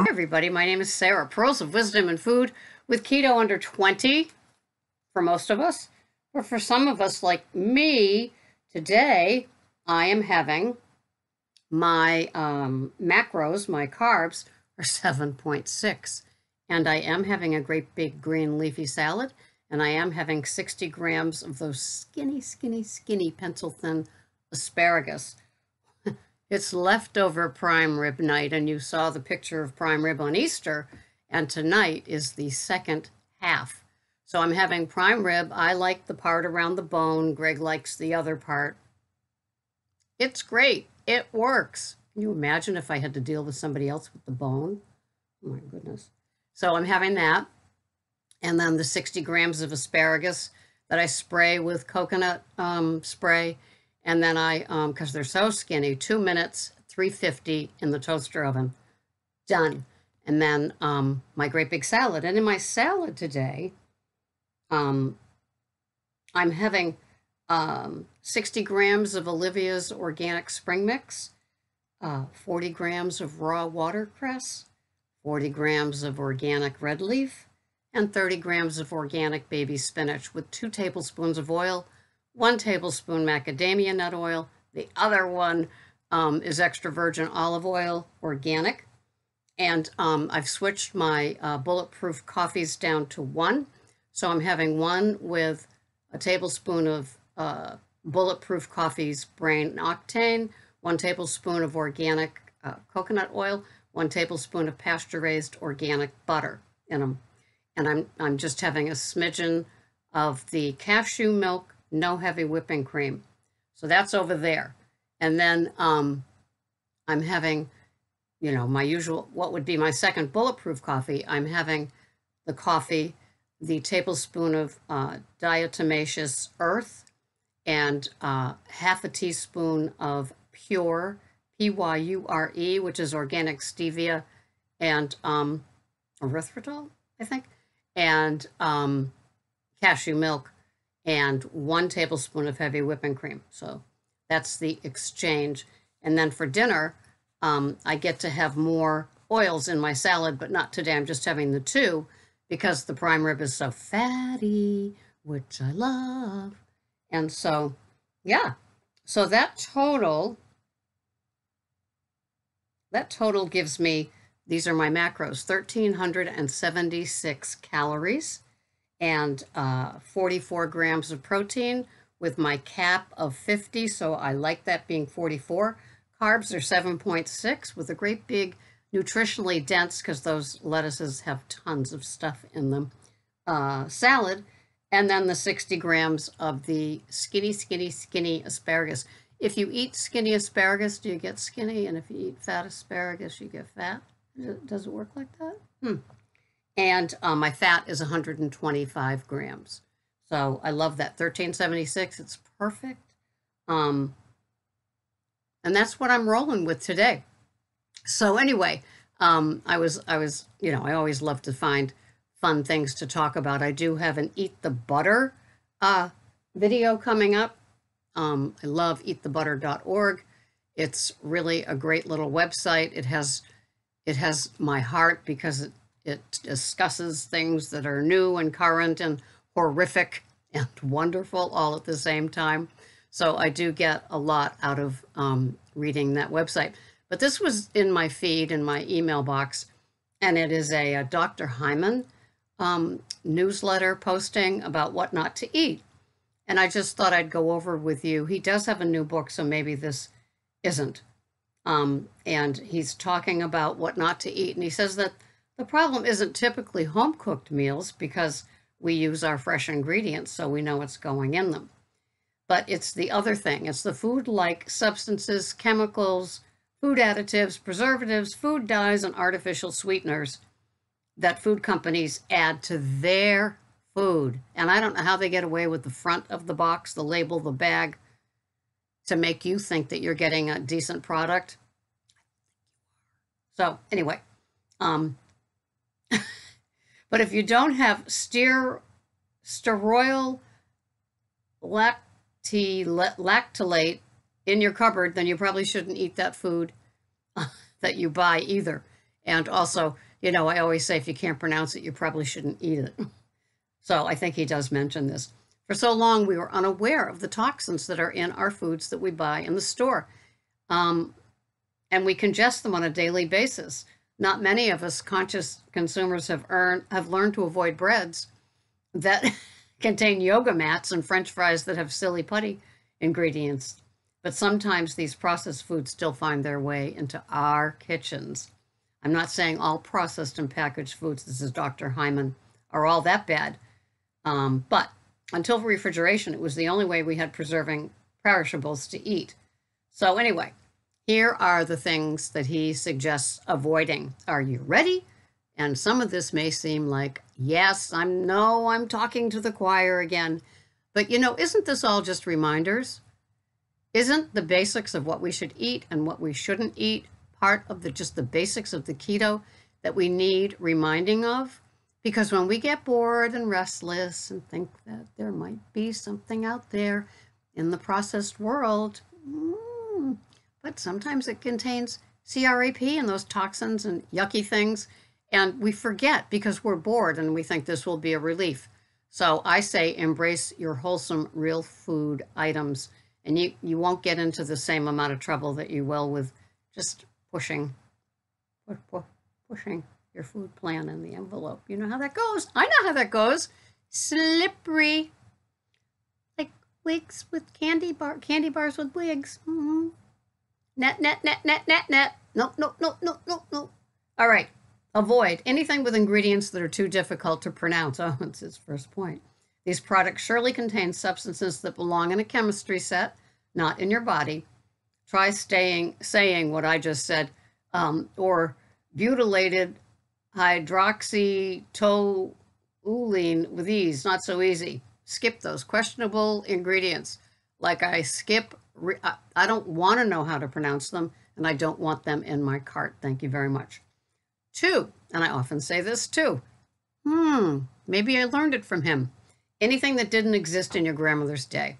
Hi everybody, my name is Sarah, Pearls of Wisdom and Food with keto under 20 for most of us. But for some of us like me, today I am having my macros, my carbs are 7.6. And I am having a great big green leafy salad. And I am having 60 grams of those skinny pencil thin asparagus. It's leftover prime rib night, and you saw the picture of prime rib on Easter, and tonight is the second half. So I'm having prime rib. I like the part around the bone. Greg likes the other part. It's great. It works. Can you imagine if I had to deal with somebody else with the bone? Oh my goodness. So I'm having that. And then the 60 grams of asparagus that I spray with coconut spray. And then I, because they're so skinny, 2 minutes, 350 in the toaster oven. Done. And then my great big salad. And in my salad today, I'm having 60 grams of Olivia's organic spring mix, 40 grams of raw watercress, 40 grams of organic red leaf, and 30 grams of organic baby spinach with 2 tablespoons of oil, 1 tablespoon macadamia nut oil. The other one is extra virgin olive oil, organic. And I've switched my bulletproof coffees down to 1. So I'm having 1 with a tablespoon of bulletproof coffees brain octane, 1 tablespoon of organic coconut oil, 1 tablespoon of pasture-raised organic butter in them. And I'm just having a smidgen of the cashew milk, no heavy whipping cream. So that's over there. And then I'm having, my usual, what would be my second bulletproof coffee. I'm having the coffee, the tablespoon of diatomaceous earth, and half a teaspoon of pure, Pyure, which is organic stevia, and erythritol, I think, and cashew milk, and 1 tablespoon of heavy whipping cream. So that's the exchange. And then for dinner, I get to have more oils in my salad, but not today. I'm just having the 2 because the prime rib is so fatty, which I love. And so, yeah. So that total gives me, these are my macros, 1,376 calories and 44 grams of protein with my cap of 50. So I like that being 44. Carbs are 7.6 with a great big nutritionally dense, because those lettuces have tons of stuff in them, salad. And then the 60 grams of the skinny asparagus. If you eat skinny asparagus, do you get skinny? And if you eat fat asparagus, you get fat? Does it work like that? And my fat is 125 grams. So I love that. 1376, it's perfect. And that's what I'm rolling with today. So anyway, I always love to find fun things to talk about. I do have an Eat the Butter video coming up. I love eatthebutter.org. It's really a great little website. It has my heart because it discusses things that are new and current and horrific and wonderful all at the same time. So I do get a lot out of reading that website. But this was in my feed, in my email box, and it is a Dr. Hyman newsletter posting about what not to eat. And I just thought I'd go over with you. He does have a new book, so maybe this isn't. And he's talking about what not to eat. And he says that the problem isn't typically home-cooked meals because we use our fresh ingredients, so we know what's going in them. But it's the other thing. It's the food-like substances, chemicals, food additives, preservatives, food dyes, and artificial sweeteners that food companies add to their food. And I don't know how they get away with the front of the box, the label, the bag, to make you think that you're getting a decent product. So anyway, but if you don't have steroyl lactylate in your cupboard, then you probably shouldn't eat that food that you buy either. And also, you know, I always say if you can't pronounce it, you probably shouldn't eat it. So I think he does mention this. For so long, we were unaware of the toxins that are in our foods that we buy in the store. And we ingest them on a daily basis. Not many of us conscious consumers have learned to avoid breads that contain yoga mats and French fries that have silly putty ingredients. But sometimes these processed foods still find their way into our kitchens. I'm not saying all processed and packaged foods, this is Dr. Hyman, are all that bad. But until refrigeration, it was the only way we had preserving perishables to eat. So anyway, here are the things that he suggests avoiding. Are you ready? And some of this may seem like, yes, I'm talking to the choir again. But you know, isn't this all just reminders? Isn't the basics of what we should eat and what we shouldn't eat part of just the basics of the keto that we need reminding of? Because when we get bored and restless and think that there might be something out there in the processed world, but sometimes it contains CRAP and those toxins and yucky things, and we forget because we're bored and we think this will be a relief. So I say embrace your wholesome real food items, and you won't get into the same amount of trouble that you will with just pushing your food plan in the envelope. You know how that goes. I know how that goes. Slippery. Like wigs with candy bars with wigs. Net. No. All right. Avoid anything with ingredients that are too difficult to pronounce. Oh, it's his first point. These products surely contain substances that belong in a chemistry set, not in your body. Try saying what I just said, or butylated hydroxytoluene with ease. Not so easy. Skip those questionable ingredients. Like I don't want to know how to pronounce them, and I don't want them in my cart. Thank you very much. 2, and I often say this too. Maybe I learned it from him. Anything that didn't exist in your grandmother's day.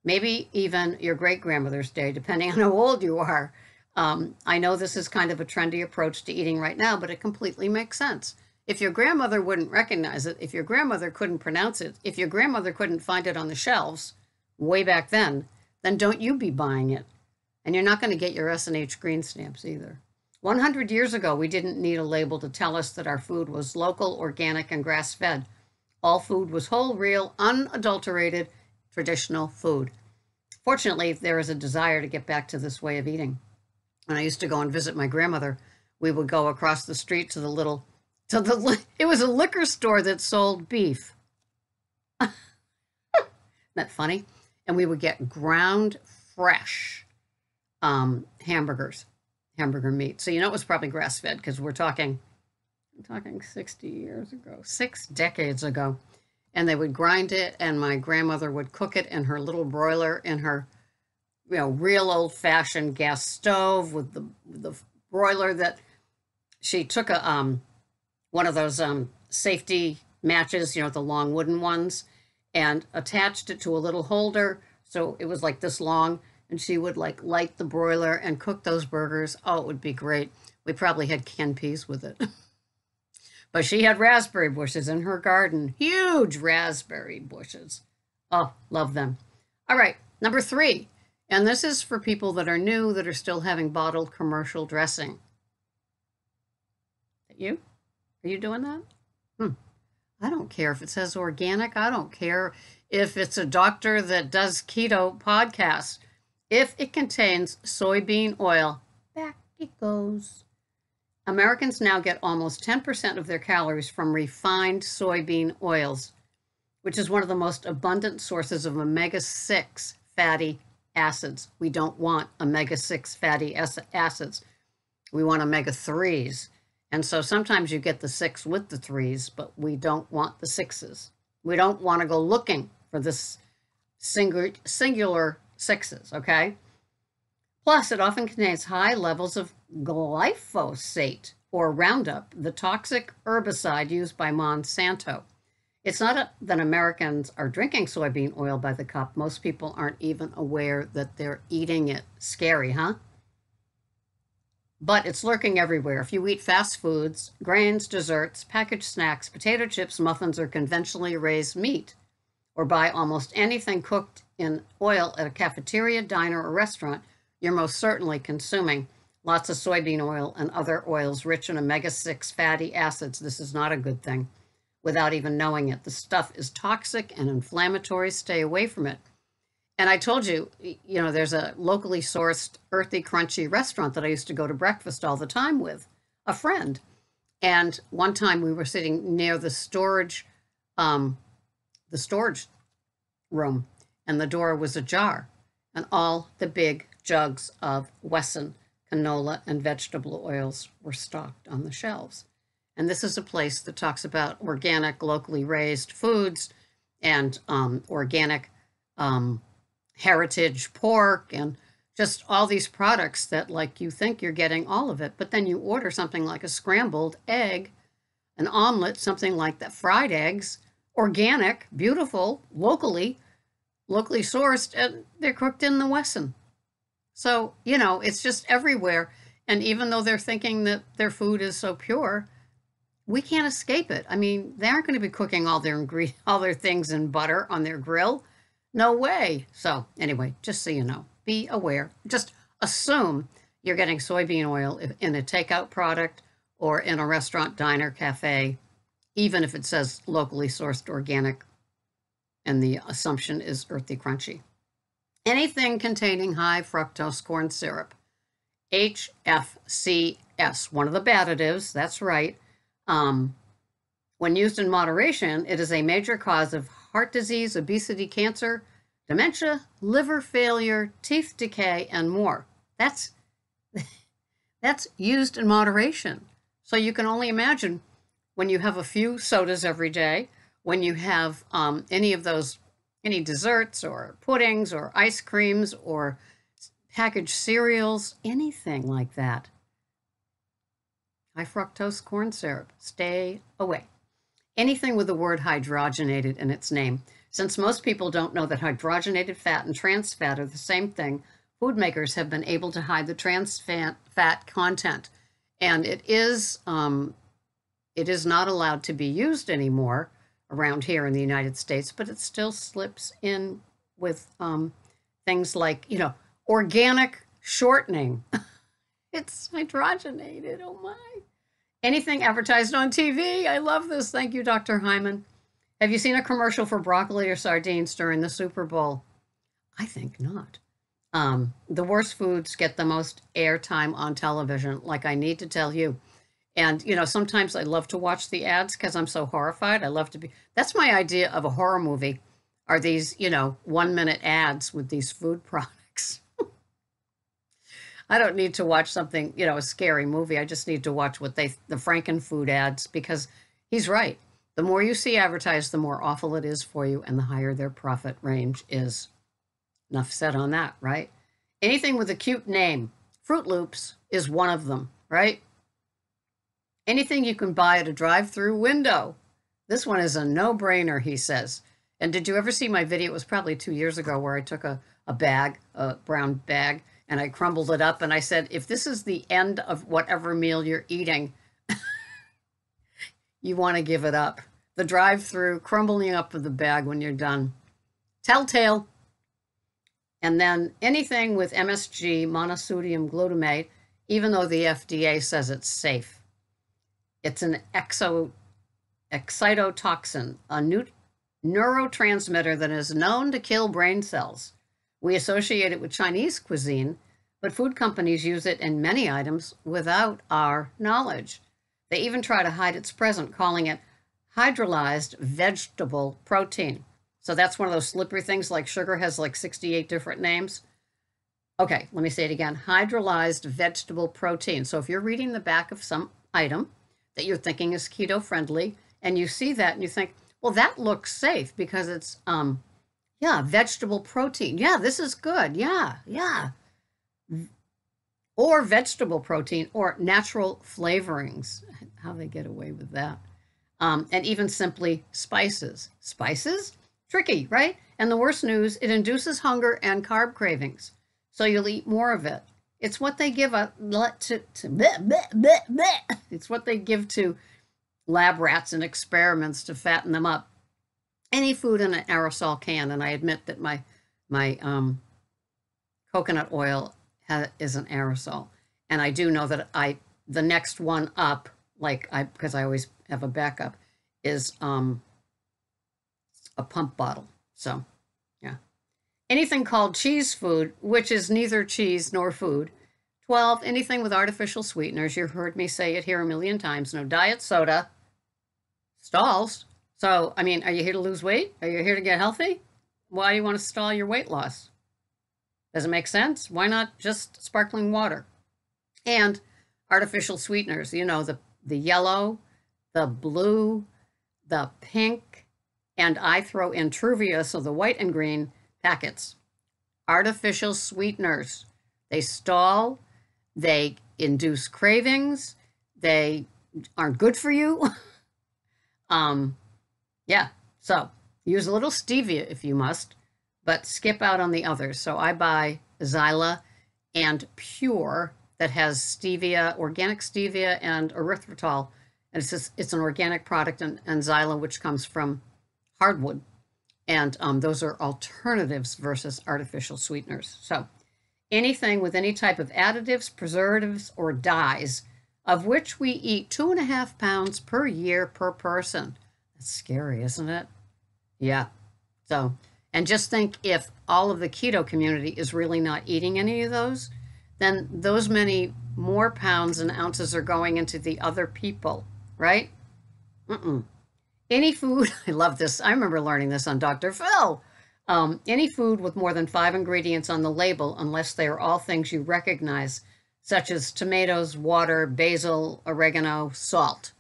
Maybe even your great-grandmother's day, depending on how old you are. I know this is kind of a trendy approach to eating right now, but it completely makes sense. If your grandmother wouldn't recognize it, if your grandmother couldn't pronounce it, if your grandmother couldn't find it on the shelves way back then don't you be buying it. And you're not going to get your S&H green stamps either. 100 years ago, we didn't need a label to tell us that our food was local, organic, and grass-fed. All food was whole, real, unadulterated, traditional food. Fortunately, there is a desire to get back to this way of eating. When I used to go and visit my grandmother, we would go across the street to it was a liquor store that sold beef. Isn't that funny? And we would get ground fresh hamburger meat. So you know it was probably grass-fed because I'm talking 60 years ago, 6 decades ago. And they would grind it, and my grandmother would cook it in her little broiler in her real old-fashioned gas stove with the broiler that she took one of those safety matches, the long wooden ones, and attached it to a little holder. So it was like this long, and she would light the broiler and cook those burgers. Oh, it would be great. We probably had canned peas with it. But she had raspberry bushes in her garden. Huge raspberry bushes. Oh, love them. All right, number 3. And this is for people that are new, that are still having bottled commercial dressing. You? Are you doing that? I don't care if it says organic. I don't care if it's a doctor that does keto podcasts. If it contains soybean oil, back it goes. Americans now get almost 10% of their calories from refined soybean oils, which is one of the most abundant sources of omega-6 fatty acids. We don't want omega-6 fatty acids. We want omega-3s. And so sometimes you get the 6 with the 3s, but we don't want the 6s. We don't want to go looking for this singular 6s, okay? Plus, it often contains high levels of glyphosate, or Roundup, the toxic herbicide used by Monsanto. It's not that Americans are drinking soybean oil by the cup. Most people aren't even aware that they're eating it. Scary, huh? but it's lurking everywhere. If you eat fast foods, grains, desserts, packaged snacks, potato chips, muffins, or conventionally raised meat, or buy almost anything cooked in oil at a cafeteria, diner, or restaurant, you're most certainly consuming lots of soybean oil and other oils rich in omega-6 fatty acids. This is not a good thing without even knowing it. The stuff is toxic and inflammatory. Stay away from it. And I told you, there's a locally sourced, earthy, crunchy restaurant that I used to go to breakfast all the time with a friend. And one time we were sitting near the storage room, and the door was ajar, and all the big jugs of wholesome canola and vegetable oils were stocked on the shelves. And this is a place that talks about organic, locally raised foods and organic heritage pork and just all these products that, like, you think you're getting all of it, but then you order something like a scrambled egg, an omelet, something like that, fried eggs, organic, beautiful, locally sourced, and they're cooked in the Wesson. So, it's just everywhere. And even though they're thinking that their food is so pure, we can't escape it. I mean, they aren't going to be cooking all their things in butter on their grill. No way. So anyway, just so you know, be aware. Just assume you're getting soybean oil in a takeout product or in a restaurant, diner, cafe, even if it says locally sourced organic and the assumption is earthy crunchy. Anything containing high fructose corn syrup, HFCS, one of the additives, that's right. When used in moderation, it is a major cause of heart disease, obesity, cancer, dementia, liver failure, teeth decay, and more. That's used in moderation. So you can only imagine when you have a few sodas every day, when you have any desserts or puddings or ice creams or packaged cereals, anything like that. High fructose corn syrup, stay away. Anything with the word hydrogenated in its name. Since most people don't know that hydrogenated fat and trans fat are the same thing, food makers have been able to hide the trans fat content. And it is not allowed to be used anymore around here in the United States, but it still slips in with things like, organic shortening. It's hydrogenated, oh my. Anything advertised on TV. I love this. Thank you, Dr. Hyman. Have you seen a commercial for broccoli or sardines during the Super Bowl? I think not. The worst foods get the most airtime on television, like I need to tell you. And, sometimes I love to watch the ads because I'm so horrified. That's my idea of a horror movie, are these, 1-minute ads with these food products. I don't need to watch something, a scary movie. I just need to watch the Frankenfood ads, because he's right. The more you see advertised, the more awful it is for you and the higher their profit range is. Enough said on that, right? Anything with a cute name. Fruit Loops is one of them, right? Anything you can buy at a drive-through window. This one is a no-brainer, he says. And did you ever see my video? It was probably 2 years ago, where I took a brown bag, and I crumbled it up, and I said, if this is the end of whatever meal you're eating, you want to give it up. The drive-through, crumbling up of the bag when you're done. Telltale. And then anything with MSG, monosodium glutamate, even though the FDA says it's safe. It's an excitotoxin, a neurotransmitter that is known to kill brain cells. We associate it with Chinese cuisine, but food companies use it in many items without our knowledge. They even try to hide its presence, calling it hydrolyzed vegetable protein. So that's one of those slippery things, like sugar has like 68 different names. Okay, let me say it again. Hydrolyzed vegetable protein. So if you're reading the back of some item that you're thinking is keto friendly, and you see that and you think, well, that looks safe because it's, vegetable protein. Yeah, this is good. Yeah. Or vegetable protein or natural flavorings. How they get away with that. And even simply spices. Spices? Tricky, right? And the worst news, it induces hunger and carb cravings. So you'll eat more of it. It's what they give it's what they give to lab rats and experiments to fatten them up. Any food in an aerosol can, and I admit that my coconut oil is an aerosol, and I do know that the next one up, because I always have a backup, is a pump bottle. So, yeah. Anything called cheese food, which is neither cheese nor food. 12, anything with artificial sweeteners. You've heard me say it here a million times. No diet soda. Stalls. So, I mean, are you here to lose weight? Are you here to get healthy? Why do you want to stall your weight loss? Does it make sense? Why not just sparkling water? And artificial sweeteners. You know, the yellow, the blue, the pink, and I throw in Truvia, so the white and green packets. Artificial sweeteners. They stall. They induce cravings. They aren't good for you. Yeah, so use a little stevia if you must, but skip out on the others. So I buy Xyla and Pure that has stevia, organic stevia, and erythritol. And it's an organic product, and Xyla, which comes from hardwood. And those are alternatives versus artificial sweeteners. So anything with any type of additives, preservatives, or dyes, of which we eat 2.5 pounds per year per person. That's scary, isn't it? Yeah. So, and just think, if all of the keto community is really not eating any of those, then those many more pounds and ounces are going into the other people, right? Any food, I love this. I remember learning this on Dr. Phil. Any food with more than 5 ingredients on the label, unless they are all things you recognize, such as tomatoes, water, basil, oregano, salt,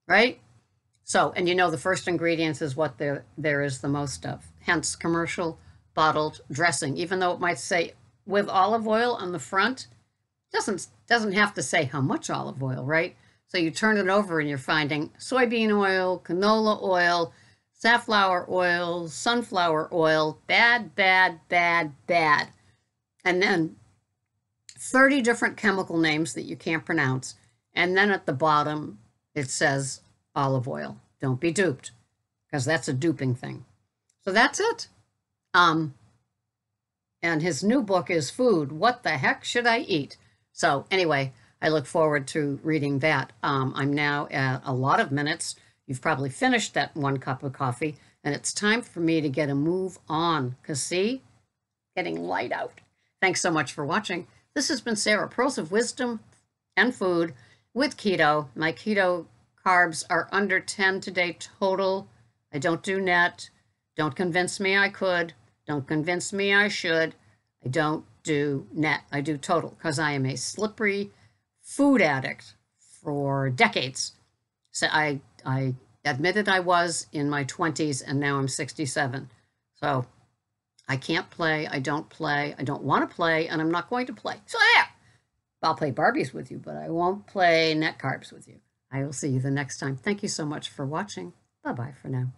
right? So, and you know the first ingredients is what there is the most of. Hence, commercial bottled dressing. Even though it might say with olive oil on the front, doesn't have to say how much olive oil, right? So you turn it over and you're finding soybean oil, canola oil, safflower oil, sunflower oil, bad, bad, bad, bad. And then 30 different chemical names that you can't pronounce. And then at the bottom, it says olive oil. Don't be duped, because that's a duping thing. So that's it. And his new book is Food, What the Heck Should I Eat? So anyway, I look forward to reading that. I'm now at a lot of minutes. You've probably finished that 1 cup of coffee, and it's time for me to get a move on, because see, getting light out. Thanks so much for watching. This has been Sarah, Pearls of Wisdom and Food with Keto. My keto carbs are under 10 today total. I don't do net. Don't convince me I could. Don't convince me I should. I don't do net. I do total, because I am a slippery food addict for decades. So I admitted I was in my 20s, and now I'm 67. So I can't play. I don't play. I don't want to play, and I'm not going to play. So yeah, I'll play Barbies with you, but I won't play net carbs with you. I will see you the next time. Thank you so much for watching. Bye-bye for now.